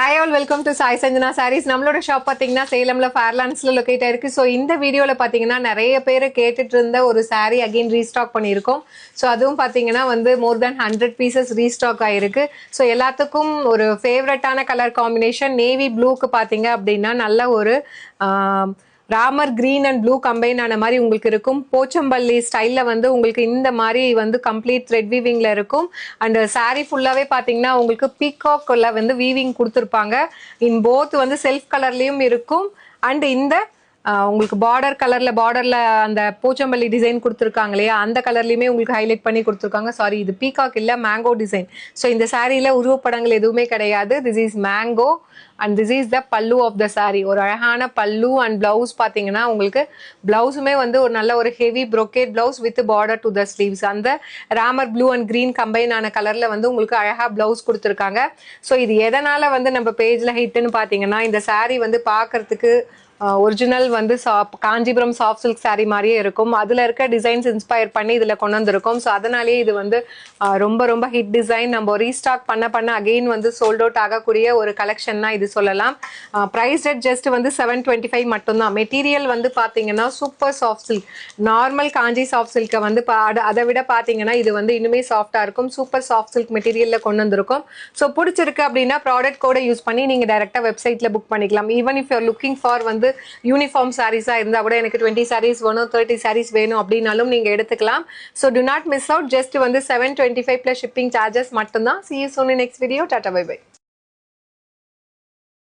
Hi all, welcome to Sai Sanjana Sarees. நம்மளோட shop பாத்தீங்கன்னா சேலம்ல ஃபேர்லாண்ட்ஸ்ல locate ஆயிருக்கு. ஸோ இந்த வீடியோல பாத்தீங்கன்னா நிறைய பேர் கேட்டுட்டு இருந்த ஒரு saree அகைன் ரீஸ்டாக் பண்ணியிருக்கோம். ஸோ அதுவும் பாத்தீங்கன்னா வந்து மோர் தேன் 100 பீசஸ் ரீஸ்டாக் ஆயிருக்கு. ஸோ எல்லாத்துக்கும் ஒரு ஃபேவரட்டான கலர் காம்பினேஷன் நேவி ப்ளூக்கு பாத்தீங்க அப்படின்னா நல்ல ஒரு Ramar green and blue combine ஆன மாதிரி உங்களுக்கு இருக்கும். போச்சம்பள்ளி ஸ்டைலில் வந்து உங்களுக்கு இந்த மாதிரி வந்து கம்ப்ளீட் த்ரெட் வீவிங்ல இருக்கும். அண்ட் சாரீ ஃபுல்லாகவே பார்த்தீங்கன்னா உங்களுக்கு பீகாக்ல வந்து வீவிங் கொடுத்துருப்பாங்க. இன் போத் வந்து செல்ஃப் கலர்லேயும் இருக்கும். அண்ட் இந்த உங்களுக்கு பார்டர்ல அந்த போச்சம்பள்ளி டிசைன் கொடுத்துருக்காங்க இல்லையா, அந்த கலர்லையுமே உங்களுக்கு ஹைலைட் பண்ணி கொடுத்துருக்காங்க. சாரி, இது பீகாக் இல்லை, மேங்கோ டிசைன். ஸோ இந்த சாரியில் உருவப்படங்கள் எதுவுமே கிடையாது. This is mango and this is the பல்லு ஆஃப் த சாரி. ஒரு அழகான பல்லு அண்ட் பிளவுஸ் பார்த்தீங்கன்னா உங்களுக்கு பிளவுஸுமே வந்து ஒரு நல்ல ஒரு heavy brocade blouse with border to the sleeves. அந்த Ramar blue and green combine ஆன கலர்ல வந்து உங்களுக்கு அழகா பிளவுஸ் கொடுத்துருக்காங்க. ஸோ இது எதனால வந்து நம்ம பேஜ்ல ஹிட்னு பார்த்தீங்கன்னா, இந்த சாரி வந்து பார்க்கறதுக்கு ஒரிஜினல் வந்து காஞ்சிபுரம் சாஃப்ட் சில்க் சாரீ மாதிரியே இருக்கும். அதில் இருக்க டிசைன்ஸ் இன்ஸ்பயர் பண்ணி இதில் கொண்டு வந்திருக்கோம். ஸோ அதனாலேயே இது வந்து ரொம்ப ரொம்ப ஹிட் டிசைன். நம்ம ரீஸ்டாக் பண்ண அகெயின் வந்து சோல்ட் அவுட் ஆகக்கூடிய ஒரு கலெக்ஷன்னா இது சொல்லலாம். ப்ரைஸ் ரேட் ஜஸ்ட் வந்து 725 மட்டும்தான். மெட்டீரியல் வந்து பார்த்தீங்கன்னா சூப்பர் சாஃப்ட் சில்க். நார்மல் காஞ்சி சாஃப்ட் சில்கை வந்து அதை விட பார்த்தீங்கன்னா இது வந்து இன்னுமே சாஃப்டாக இருக்கும். சூப்பர் சாஃப்ட் சில்க் மெட்டீரியலில் கொண்டு வந்திருக்கும். ஸோ பிடிச்சிருக்கு அப்படின்னா ப்ராடக்ட் கோடை யூஸ் பண்ணி நீங்கள் டைரெக்டாக வெப்சைட்டில் புக் பண்ணிக்கலாம். Even if your looking for வந்து யூனிஃபார்ம் சாரீஸா இருந்தா கூட எனக்கு 20 சாரீஸ் வேணும், 30 சாரீஸ் வேணும் அப்படின்னாலும் நீங்க எடுத்துக்கலாம். So to not miss out. Just வந்து 725 பிளஸ் ஷிப்பிங் சார்ஜஸ் மட்டும்தான். See you soon in next video. Tata, bye bye.